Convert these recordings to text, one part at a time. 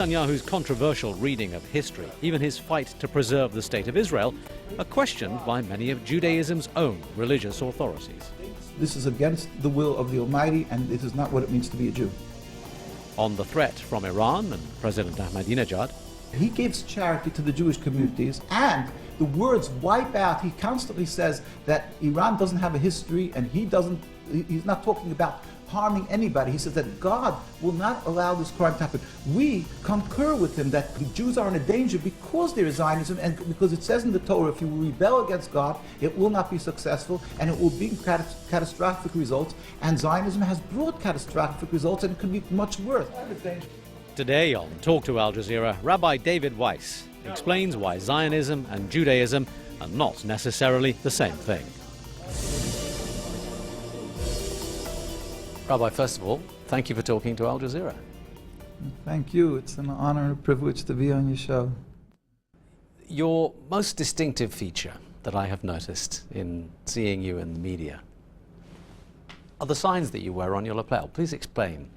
Netanyahu's controversial reading of history, even his fight to preserve the State of Israel, are questioned by many of Judaism's own religious authorities. This is against the will of the Almighty, and it is not what it means to be a Jew. On the threat from Iran and President Ahmadinejad, he gives charity to the Jewish communities, and the words wipe out. He constantly says that Iran doesn't have a history, and he's not talking about harming anybody. He says that God will not allow this crime to happen. We concur with him that the Jews are in a danger because there is Zionism, and because it says in the Torah, if you rebel against God, it will not be successful, and it will bring catastrophic results. And Zionism has brought catastrophic results, and it could be much worse. Today on Talk to Al Jazeera, Rabbi David Weiss explains why Zionism and Judaism are not necessarily the same thing. Rabbi, first of all, thank you for talking to Al Jazeera. Thank you. It's an honor and a privilege to be on your show. Your most distinctive feature that I have noticed in seeing you in the media are the signs that you wear on your lapel. Please explain.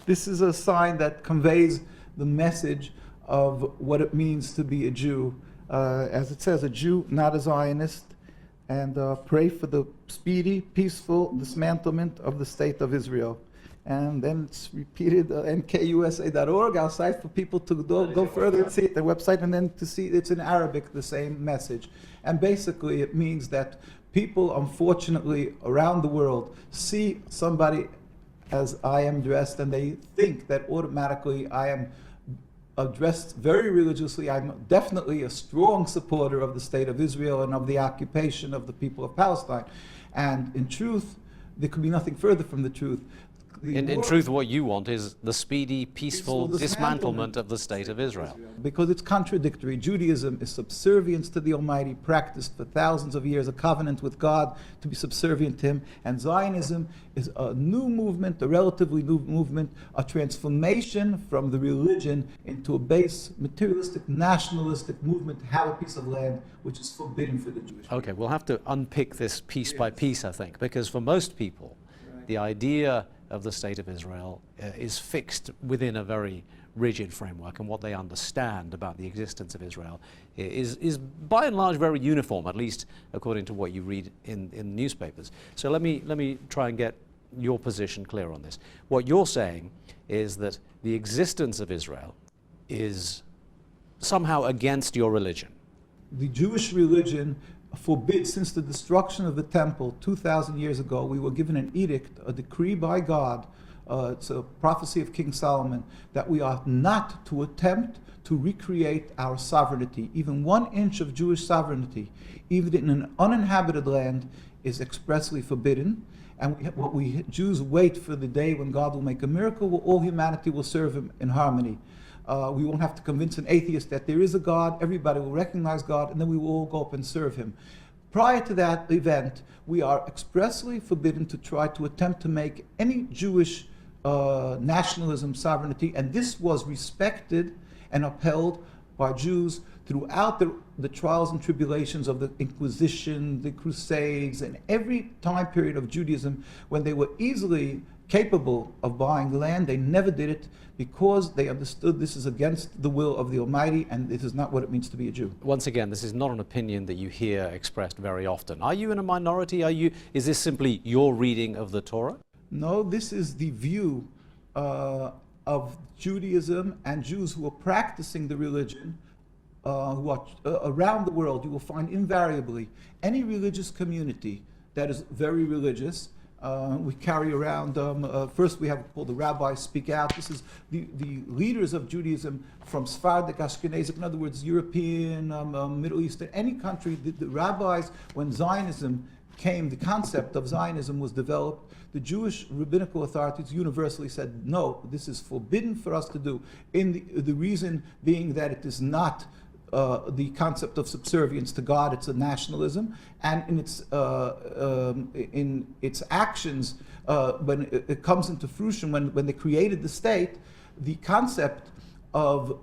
This is a sign that conveys the message of what it means to be a Jew. As it says, a Jew, not a Zionist, and pray for the speedy, peaceful dismantlement of the State of Israel. And then it's repeated, nkusa.org, our site, for people to go further and see it, the website, and then to see it's in Arabic, the same message. And basically it means that people, unfortunately, around the world see somebody as I am dressed, and they think that automatically I am dressed very religiously. I'm definitely a strong supporter of the State of Israel and of the occupation of the people of Palestine. And in truth, there could be nothing further from the truth. In truth, what you want is the speedy, peaceful dismantlement of the State of Israel. Because it's contradictory. Judaism is subservience to the Almighty, practiced for thousands of years, a covenant with God to be subservient to Him. And Zionism is a new movement, a relatively new movement, a transformation from the religion into a base, materialistic, nationalistic movement to have a piece of land which is forbidden for the Jewish people. Okay, we'll have to unpick this piece by piece, I think, because for most people, the idea of the State of Israel is fixed within a very rigid framework, and what they understand about the existence of Israel is by and large very uniform, at least according to what you read in newspapers. So let me try and get your position clear on this. What you're saying is that the existence of Israel is somehow against your religion. The Jewish religion forbids, since the destruction of the temple 2,000 years ago, we were given an edict, a decree by God, it's a prophecy of King Solomon, that we are not to attempt to recreate our sovereignty. Even 1 inch of Jewish sovereignty, even in an uninhabited land, is expressly forbidden. And Jews wait for the day when God will make a miracle, where all humanity will serve Him in harmony. We won't have to convince an atheist that there is a God. Everybody will recognize God, and then we will all go up and serve Him. Prior to that event, we are expressly forbidden to try to attempt to make any Jewish nationalism sovereignty, and this was respected and upheld by Jews throughout the trials and tribulations of the Inquisition, the Crusades, and every time period of Judaism when they were easily capable of buying land. They never did it because they understood this is against the will of the Almighty, and it is not what it means to be a Jew. Once again, this is not an opinion that you hear expressed very often. Are you in a minority? Is this simply your reading of the Torah? No, this is the view of Judaism and Jews who are practicing the religion who are around the world. You will find invariably any religious community that is very religious. We carry around, first we have called the rabbis speak out. This is the leaders of Judaism from Sephardic, Ashkenazic, in other words, European, Middle Eastern, any country. The rabbis, when Zionism came, the concept of Zionism was developed, the Jewish rabbinical authorities universally said, no, this is forbidden for us to do. The reason being that it is not the concept of subservience to God, it's a nationalism, and in its actions, when it comes into fruition, when they created the state, the concept of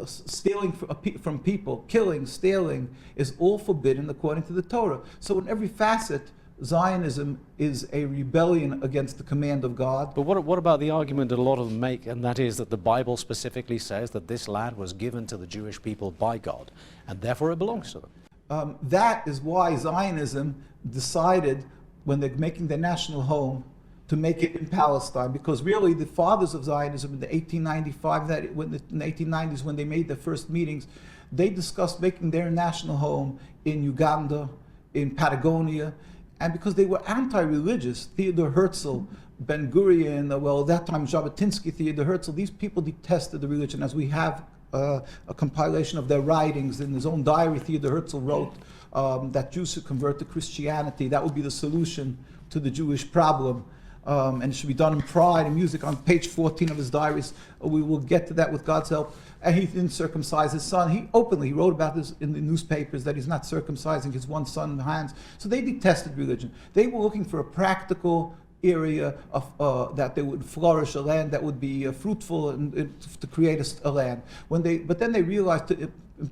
stealing from people, killing, stealing, is all forbidden according to the Torah. So in every facet Zionism is a rebellion against the command of God. But what about the argument that a lot of them make, and that is that the Bible specifically says that this land was given to the Jewish people by God, and therefore it belongs to them? That is why Zionism decided, when they're making their national home, to make it in Palestine, because really the fathers of Zionism in the 1895, in the 1890s, when they made their first meetings, they discussed making their national home in Uganda, in Patagonia, and because they were anti-religious, Theodor Herzl, Ben Gurion, well, at that time Jabotinsky, Theodor Herzl, these people detested the religion, as we have a compilation of their writings. In his own diary, Theodor Herzl wrote that Jews should convert to Christianity. That would be the solution to the Jewish problem. And it should be done in pride and music. On page 14 of his diaries, we will get to that with God's help. And he didn't circumcise his son. He openly wrote about this in the newspapers, that he's not circumcising his one son's hands. So they detested religion. They were looking for a practical area of that they would flourish, a land that would be fruitful, and to create a land. But then they realized,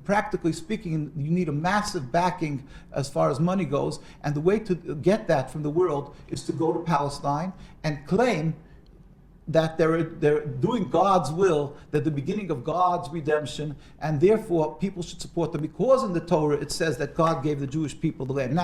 practically speaking, you need a massive backing as far as money goes, and the way to get that from the world is to go to Palestine and claim that they're doing God's will, they're the beginning of God's redemption, and therefore people should support them, because in the Torah it says that God gave the Jewish people the land.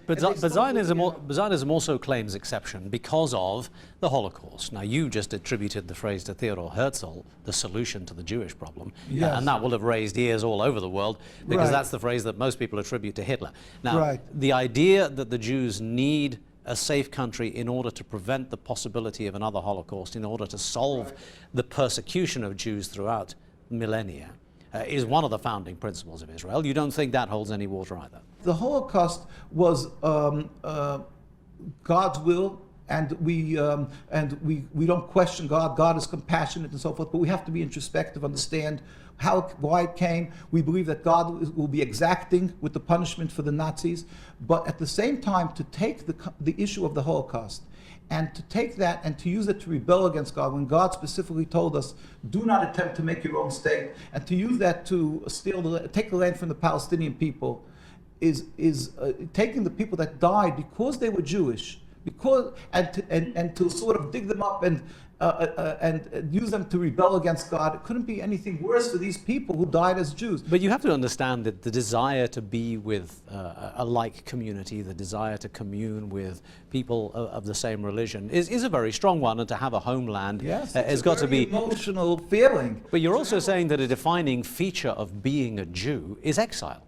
But Zionism also claims exception because of the Holocaust. Now, you just attributed the phrase to Theodor Herzl, the solution to the Jewish problem, yes. And that will have raised ears all over the world, because Right. that's the phrase that most people attribute to Hitler. Now, Right. the idea that the Jews need a safe country in order to prevent the possibility of another Holocaust, in order to solve the persecution of Jews throughout millennia, is one of the founding principles of Israel. You don't think that holds any water either? The Holocaust was God's will, and we don't question God. God is compassionate and so forth, but we have to be introspective, understand why it came. We believe that God will be exacting with the punishment for the Nazis, but at the same time, to take the issue of the Holocaust and to take that and to use it to rebel against God, when God specifically told us, do not attempt to make your own state, and to use that to take the land from the Palestinian people, is taking the people that died because they were Jewish, and to sort of dig them up and use them to rebel against God. It couldn't be anything worse for these people who died as Jews. But you have to understand that the desire to be with a like community, the desire to commune with people of the same religion is a very strong one, and to have a homeland has got to be emotional feeling. But you're also saying that a defining feature of being a Jew is exile.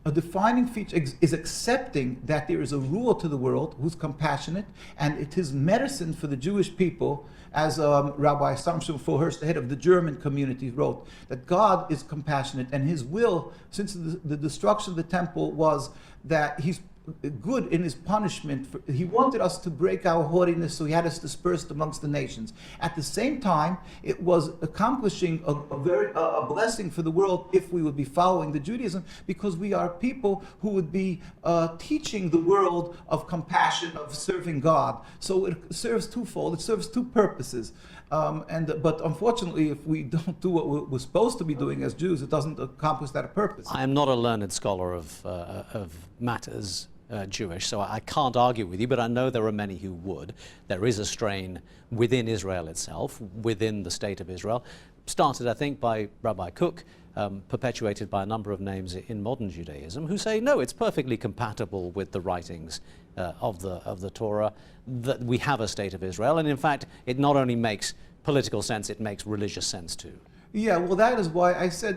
A defining feature is accepting that there is a ruler to the world who's compassionate, and it is medicine for the Jewish people, as Rabbi Samson Foherst, the head of the German community, wrote, that God is compassionate, and his will, since the destruction of the temple, was that he's good in his punishment. He wanted us to break our haughtiness, so he had us dispersed amongst the nations. At the same time, it was accomplishing a blessing for the world if we would be following the Judaism, because we are people who would be teaching the world of compassion, of serving God. So it serves twofold. It serves two purposes. But unfortunately, if we don't do what we're supposed to be doing as Jews, it doesn't accomplish that purpose. I am not a learned scholar of matters Jewish, so I can't argue with you, but I know there are many who would. There is a strain within Israel itself, within the state of Israel, started, I think, by Rabbi Kook, perpetuated by a number of names in modern Judaism, who say, no, it's perfectly compatible with the writings of the Torah that we have a state of Israel, and in fact, it not only makes political sense, it makes religious sense too. Yeah, well, that is why I said